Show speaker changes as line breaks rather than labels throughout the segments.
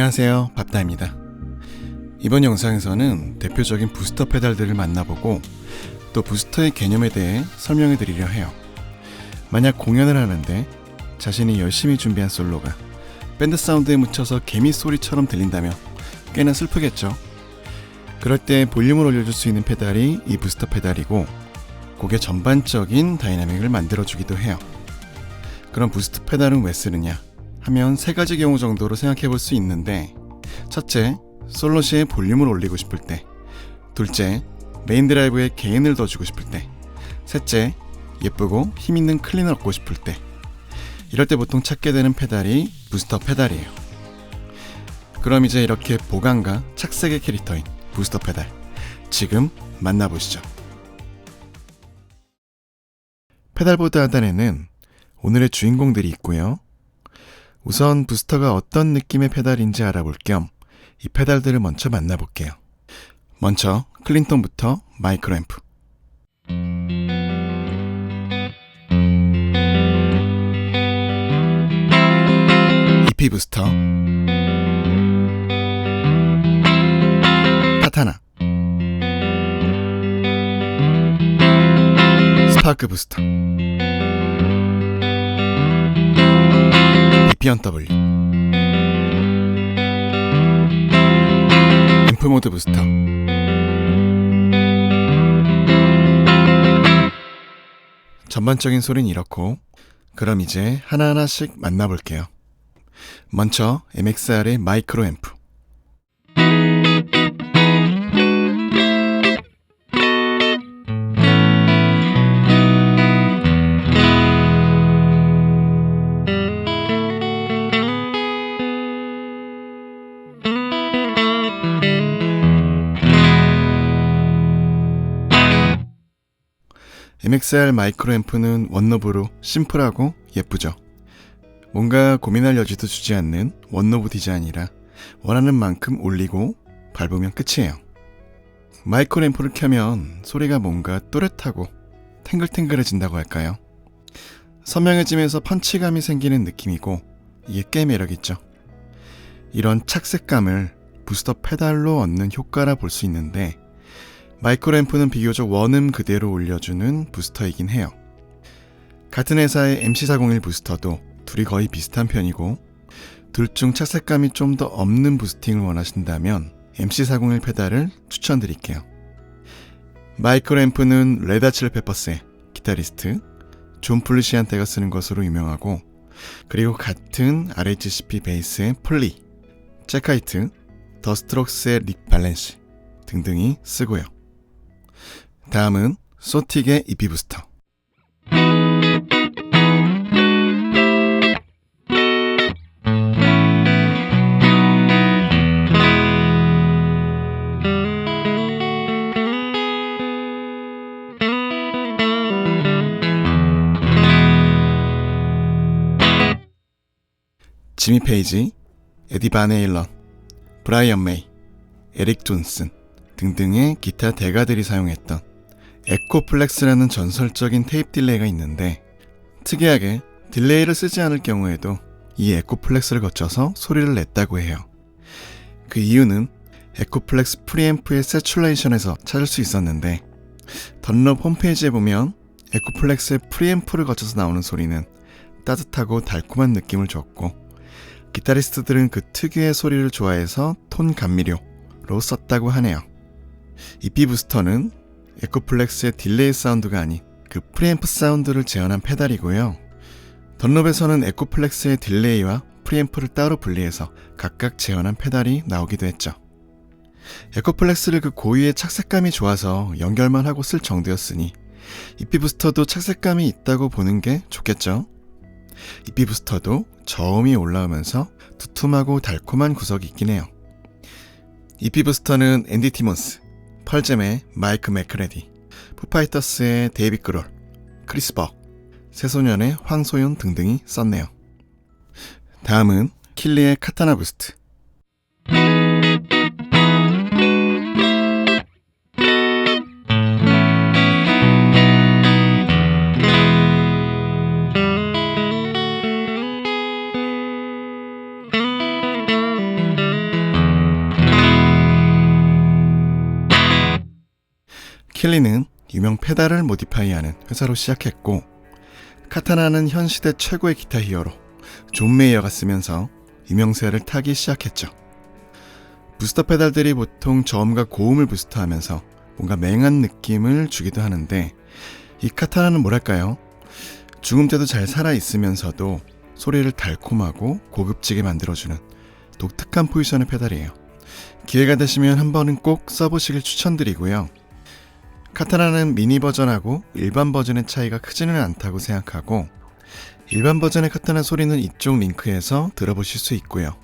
안녕하세요, 밥다입니다. 이번 영상에서는 대표적인 부스터 페달들을 만나보고 또 부스터의 개념에 대해 설명해 드리려 해요. 만약 공연을 하는데 자신이 열심히 준비한 솔로가 밴드 사운드에 묻혀서 개미 소리처럼 들린다면 꽤나 슬프겠죠. 그럴 때 볼륨을 올려줄 수 있는 페달이 이 부스터 페달이고 곡의 전반적인 다이나믹을 만들어주기도 해요. 그럼 부스터 페달은 왜 쓰느냐 하면 세 가지 경우 정도로 생각해 볼 수 있는데, 첫째, 솔로 시에 볼륨을 올리고 싶을 때, 둘째, 메인 드라이브에 게인을 더 주고 싶을 때, 셋째, 예쁘고 힘있는 클린을 얻고 싶을 때, 이럴 때 보통 찾게 되는 페달이 부스터 페달이에요. 그럼 이제 이렇게 보강과 착색의 캐릭터인 부스터 페달, 지금 만나보시죠. 페달보드 하단에는 오늘의 주인공들이 있고요. 우선 부스터가 어떤 느낌의 페달인지 알아볼 겸 이 페달들을 먼저 만나볼게요. 먼저 클린톤부터 마이크로 앰프. EP 부스터, 카타나, 스파크 부스터, B&W, 앰프 모드 부스터, 전반적인 소리는 이렇고, 그럼 이제 하나하나씩 만나볼게요. 먼저 MXR의 마이크로 앰프. MXR 마이크로 앰프는 원노브로 심플하고 예쁘죠. 뭔가 고민할 여지도 주지 않는 원노브 디자인이라 원하는 만큼 올리고 밟으면 끝이에요. 마이크로 앰프를 켜면 소리가 뭔가 또렷하고 탱글탱글해진다고 할까요? 선명해지면서 펀치감이 생기는 느낌이고 이게 꽤 매력있죠. 이런 착색감을 부스터 페달로 얻는 효과라 볼 수 있는데, 마이크로 앰프는 비교적 원음 그대로 올려주는 부스터이긴 해요. 같은 회사의 MC401 부스터도 둘이 거의 비슷한 편이고, 둘 중 착색감이 좀 더 없는 부스팅을 원하신다면 MC401 페달을 추천드릴게요. 마이크로 앰프는 레드 핫 칠리 페퍼스의 기타리스트 존 플루시안테가 쓰는 것으로 유명하고, 그리고 같은 RHCP 베이스의 폴리, 잭 하이트, 더 스트록스의 릭 발렌시 등등이 쓰고요. 다음은 소틱의 EP 부스터. 지미 페이지, 에디 반 헤일런, 브라이언 메이, 에릭 존슨 등등의 기타 대가들이 사용했던 에코플렉스라는 전설적인 테이프 딜레이가 있는데, 특이하게 딜레이를 쓰지 않을 경우에도 이 에코플렉스를 거쳐서 소리를 냈다고 해요. 그 이유는 에코플렉스 프리앰프의 세츄레이션에서 찾을 수 있었는데, 던럽 홈페이지에 보면 에코플렉스의 프리앰프를 거쳐서 나오는 소리는 따뜻하고 달콤한 느낌을 줬고, 기타리스트들은 그 특유의 소리를 좋아해서 톤 감미료로 썼다고 하네요. EP 부스터는 에코플렉스의 딜레이 사운드가 아닌 그 프리앰프 사운드를 재현한 페달이고요. 던롭에서는 에코플렉스의 딜레이와 프리앰프를 따로 분리해서 각각 재현한 페달이 나오기도 했죠. 에코플렉스를 그 고유의 착색감이 좋아서 연결만 하고 쓸 정도였으니 EP 부스터도 착색감이 있다고 보는 게 좋겠죠. EP 부스터도 저음이 올라오면서 두툼하고 달콤한 구석이 있긴 해요. EP 부스터는 앤디 티몬스, 펄잼의 마이크 맥크레디, 푸파이터스의 데이빗 그롤, 크리스 버, 새소년의 황소윤 등등이 썼네요. 다음은 킬리의 카타나 부스트. 킬리는 유명 페달을 모디파이하는 회사로 시작했고, 카타나는 현 시대 최고의 기타 히어로 존 메이어가 쓰면서 유명세를 타기 시작했죠. 부스터 페달들이 보통 저음과 고음을 부스터하면서 뭔가 맹한 느낌을 주기도 하는데, 이 카타나는 뭐랄까요? 죽음 때도 잘 살아있으면서도 소리를 달콤하고 고급지게 만들어주는 독특한 포지션의 페달이에요. 기회가 되시면 한 번은 꼭 써보시길 추천드리고요. 카타나는 미니 버전하고 일반 버전의 차이가 크지는 않다고 생각하고, 일반 버전의 카타나 소리는 이쪽 링크에서 들어보실 수 있고요.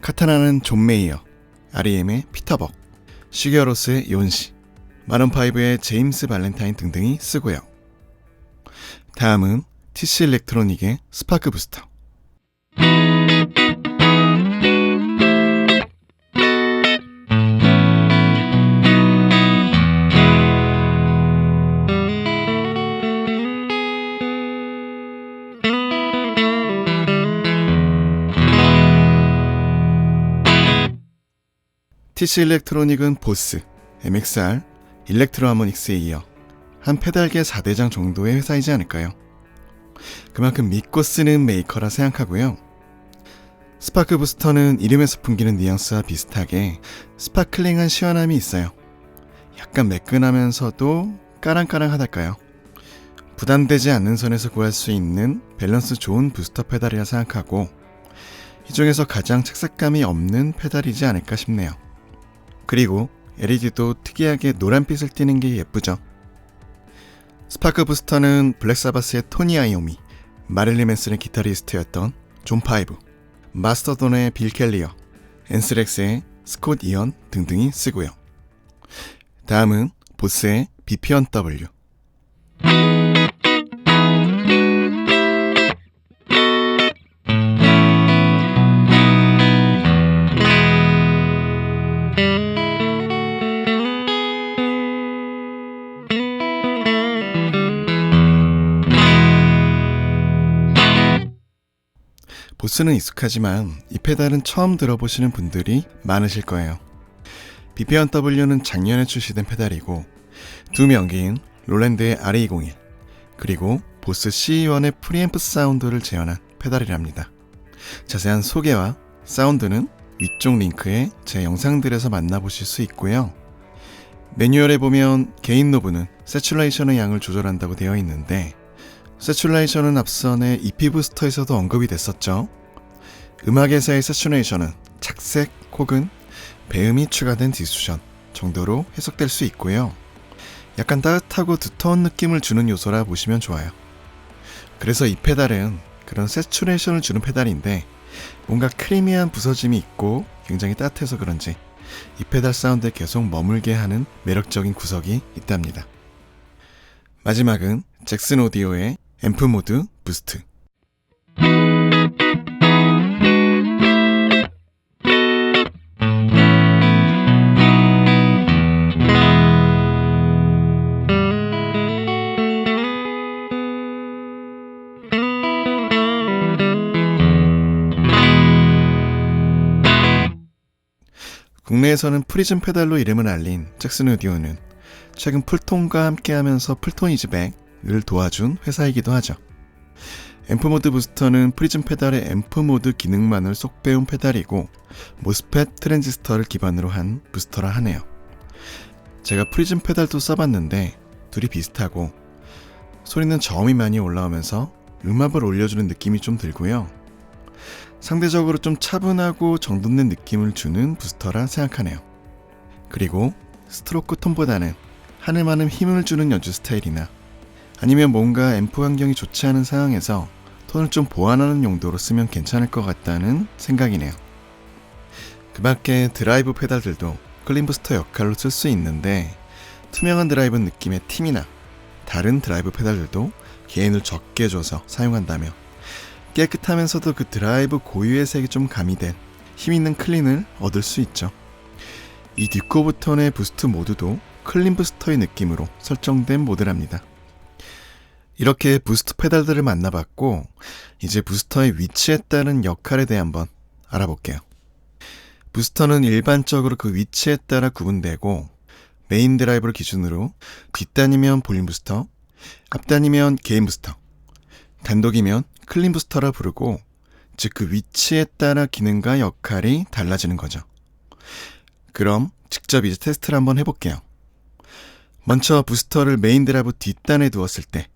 카타나는 존 메이어, REM의 피터 벅, 시겨로스의 요시, 마룬5의 제임스 발렌타인 등등이 쓰고요. 다음은 TC 일렉트로닉의 스파크 부스터. TC 일렉트로닉은 보스, MXR, 일렉트로 하모닉스에 이어 한 페달계 4대장 정도의 회사이지 않을까요? 그만큼 믿고 쓰는 메이커라 생각하고요. 스파크 부스터는 이름에서 풍기는 뉘앙스와 비슷하게 스파클링한 시원함이 있어요. 약간 매끈하면서도 까랑까랑하달까요? 부담되지 않는 선에서 구할 수 있는 밸런스 좋은 부스터 페달이라 생각하고, 이 중에서 가장 착색감이 없는 페달이지 않을까 싶네요. 그리고 LED도 특이하게 노란빛을 띠는 게 예쁘죠. 스파크 부스터는 블랙사바스의 토니 아이오미, 마릴린 맨슨의 기타리스트였던 존 파이브, 마스터돈의 빌 켈리어, 엔스렉스의 스콧 이언 등등이 쓰고요. 다음은 보스의 BP1W. 보스는 익숙하지만 이 페달은 처음 들어보시는 분들이 많으실 거예요. BP1W는 작년에 출시된 페달이고, 두 명기인 롤랜드의 RE01 그리고 보스 CE1의 프리앰프 사운드를 재현한 페달이랍니다. 자세한 소개와 사운드는 위쪽 링크에 제 영상들에서 만나보실 수 있고요. 매뉴얼에 보면 게인 노브는 세츄레이션의 양을 조절한다고 되어 있는데, 세츄레이션은 앞선의 EP 부스터에서도 언급이 됐었죠. 음악에서의 세츄레이션은 착색 혹은 배음이 추가된 디스토션 정도로 해석될 수 있고요. 약간 따뜻하고 두터운 느낌을 주는 요소라 보시면 좋아요. 그래서 이 페달은 그런 세츄레이션을 주는 페달인데, 뭔가 크리미한 부서짐이 있고 굉장히 따뜻해서 그런지 이 페달 사운드에 계속 머물게 하는 매력적인 구석이 있답니다. 마지막은 잭슨 오디오의 앰프 모드 부스트. 국내에서는 프리즘 페달로 이름을 알린 잭슨 오디오는 최근 풀톤과 함께하면서 풀톤 이즈 백을 도와준 회사이기도 하죠. 앰프 모드 부스터는 프리즘 페달의 앰프 모드 기능만을 쏙 빼온 페달이고, 모스펫 트랜지스터를 기반으로 한 부스터라 하네요. 제가 프리즘 페달도 써봤는데 둘이 비슷하고, 소리는 저음이 많이 올라오면서 음압을 올려주는 느낌이 좀 들고요. 상대적으로 좀 차분하고 정돈된 느낌을 주는 부스터라 생각하네요. 그리고 스트로크 톤보다는 하늘만큼 힘을 주는 연주 스타일이나, 아니면 뭔가 앰프 환경이 좋지 않은 상황에서 톤을 좀 보완하는 용도로 쓰면 괜찮을 것 같다는 생각이네요. 그 밖에 드라이브 페달들도 클린 부스터 역할로 쓸 수 있는데, 투명한 드라이브 느낌의 팀이나 다른 드라이브 페달들도 게인을 적게 줘서 사용한다면 깨끗하면서도 그 드라이브 고유의 색이 좀 가미된 힘있는 클린을 얻을 수 있죠. 이 듀코브톤의 부스트 모드도 클린 부스터의 느낌으로 설정된 모드랍니다. 이렇게 부스트 페달들을 만나봤고, 이제 부스터의 위치에 따른 역할에 대해 한번 알아볼게요. 부스터는 일반적으로 그 위치에 따라 구분되고, 메인 드라이브를 기준으로 뒷단이면 볼륨 부스터, 앞단이면 게인 부스터, 단독이면 클린 부스터라 부르고, 즉 그 위치에 따라 기능과 역할이 달라지는 거죠. 그럼 직접 이제 테스트를 한번 해볼게요. 먼저 부스터를 메인 드라이브 뒷단에 두었을 때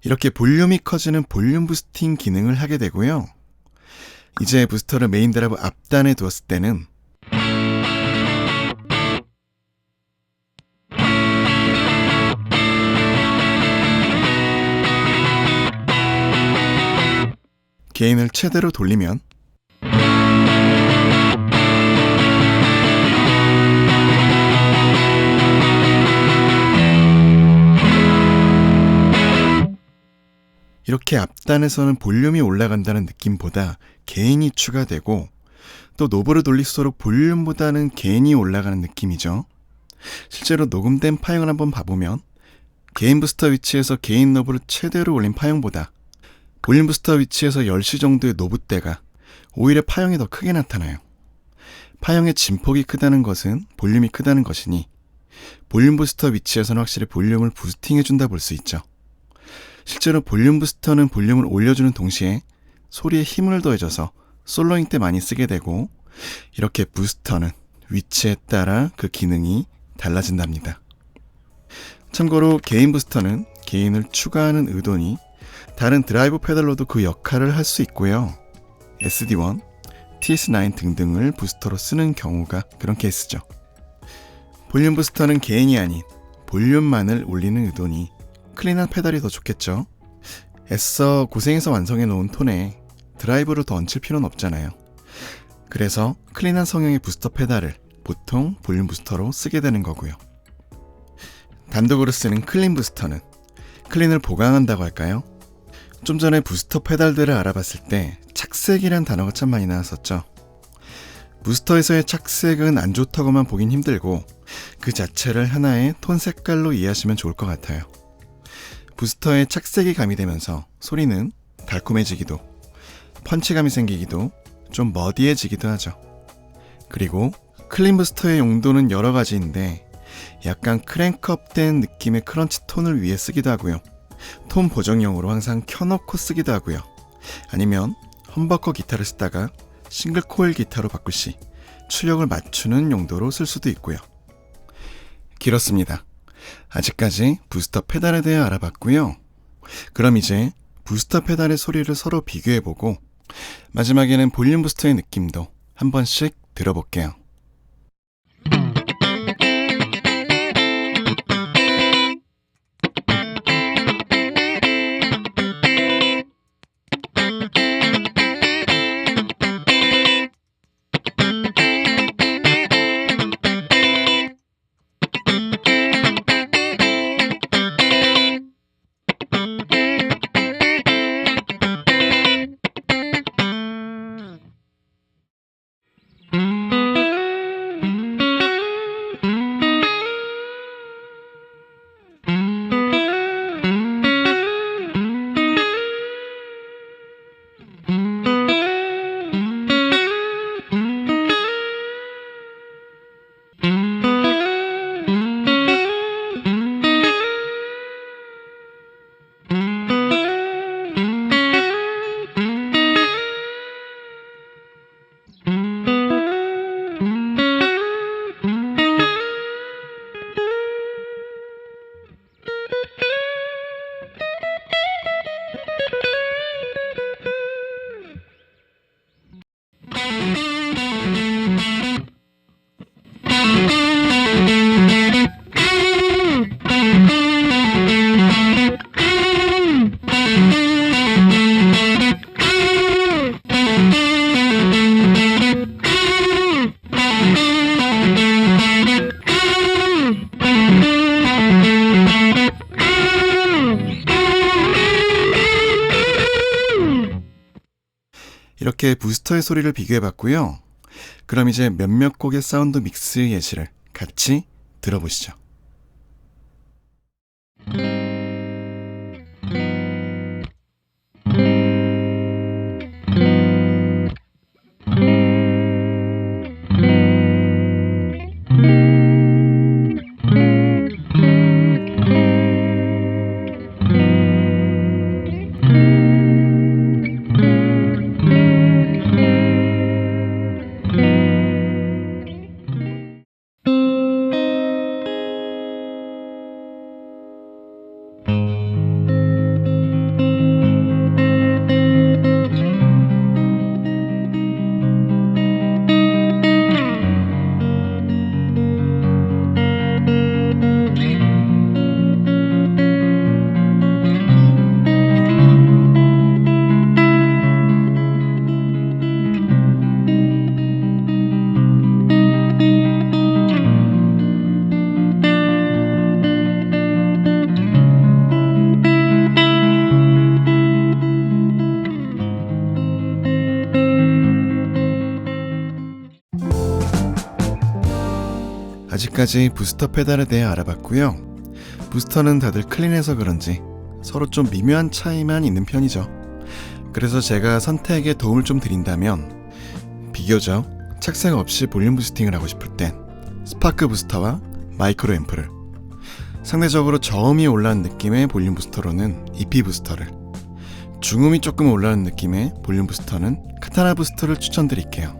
이렇게 볼륨이 커지는 볼륨 부스팅 기능을 하게 되고요. 이제 부스터를 메인 드라이브 앞단에 두었을 때는 게인을 최대로 돌리면 이렇게 앞단에서는 볼륨이 올라간다는 느낌보다 게인이 추가되고, 또 노브를 돌릴수록 볼륨보다는 게인이 올라가는 느낌이죠. 실제로 녹음된 파형을 한번 봐보면 게인 부스터 위치에서 게인 노브를 최대로 올린 파형보다 볼륨 부스터 위치에서 10시 정도의 노브 때가 오히려 파형이 더 크게 나타나요. 파형의 진폭이 크다는 것은 볼륨이 크다는 것이니 볼륨 부스터 위치에서는 확실히 볼륨을 부스팅해준다 볼 수 있죠. 실제로 볼륨 부스터는 볼륨을 올려주는 동시에 소리에 힘을 더해줘서 솔로잉 때 많이 쓰게 되고, 이렇게 부스터는 위치에 따라 그 기능이 달라진답니다. 참고로 게인 부스터는 게인을 추가하는 의도니 다른 드라이브 페달로도 그 역할을 할 수 있고요. SD1, TS9 등등을 부스터로 쓰는 경우가 그런 케이스죠. 볼륨 부스터는 게인이 아닌 볼륨만을 올리는 의도니 클린한 페달이 더 좋겠죠. 애써 고생해서 완성해 놓은 톤에 드라이브를 더 얹힐 필요는 없잖아요. 그래서 클린한 성형의 부스터 페달을 보통 볼륨 부스터로 쓰게 되는 거고요. 단독으로 쓰는 클린 부스터는 클린을 보강한다고 할까요? 좀 전에 부스터 페달들을 알아봤을 때 착색이란 단어가 참 많이 나왔었죠. 부스터에서의 착색은 안 좋다고만 보긴 힘들고 그 자체를 하나의 톤 색깔로 이해하시면 좋을 것 같아요. 부스터에 착색이 가미되면서 소리는 달콤해지기도, 펀치감이 생기기도, 좀 머디해지기도 하죠. 그리고 클린 부스터의 용도는 여러 가지인데 약간 크랭크업된 느낌의 크런치 톤을 위해 쓰기도 하고요. 톤 보정용으로 항상 켜놓고 쓰기도 하고요. 아니면 험버커 기타를 쓰다가 싱글 코일 기타로 바꿀 시 출력을 맞추는 용도로 쓸 수도 있고요. 길었습니다. 아직까지 부스터 페달에 대해 알아봤고요. 그럼 이제 부스터 페달의 소리를 서로 비교해보고 마지막에는 볼륨 부스터의 느낌도 한 번씩 들어볼게요. 이렇게 부스터의 소리를 비교해봤고요. 그럼 이제 몇몇 곡의 사운드 믹스 예시를 같이 들어보시죠. 아직까지 부스터 페달에 대해 알아봤고요. 부스터는 다들 클린해서 그런지 서로 좀 미묘한 차이만 있는 편이죠. 그래서 제가 선택에 도움을 좀 드린다면 비교적 착색 없이 볼륨 부스팅을 하고 싶을 땐 스파크 부스터와 마이크로 앰프를, 상대적으로 저음이 올라간 느낌의 볼륨 부스터로는 EP 부스터를, 중음이 조금 올라간 느낌의 볼륨 부스터는 카타나 부스터를 추천드릴게요.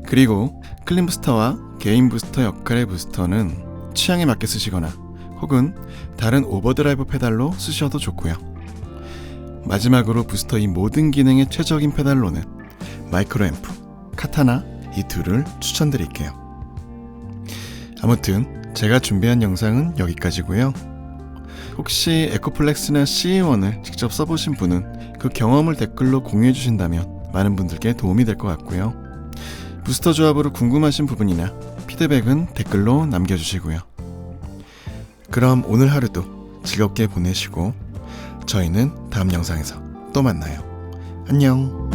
그리고 클린 부스터와 게인 부스터 역할의 부스터는 취향에 맞게 쓰시거나 혹은 다른 오버드라이브 페달로 쓰셔도 좋고요. 마지막으로 부스터 이 모든 기능의 최적인 페달로는 마이크로 앰프, 카타나 이 둘을 추천드릴게요. 아무튼 제가 준비한 영상은 여기까지고요. 혹시 에코플렉스나 CE1을 직접 써보신 분은 그 경험을 댓글로 공유해 주신다면 많은 분들께 도움이 될 것 같고요. 부스터 조합으로 궁금하신 부분이나 피드백은 댓글로 남겨주시고요. 그럼 오늘 하루도 즐겁게 보내시고 저희는 다음 영상에서 또 만나요. 안녕.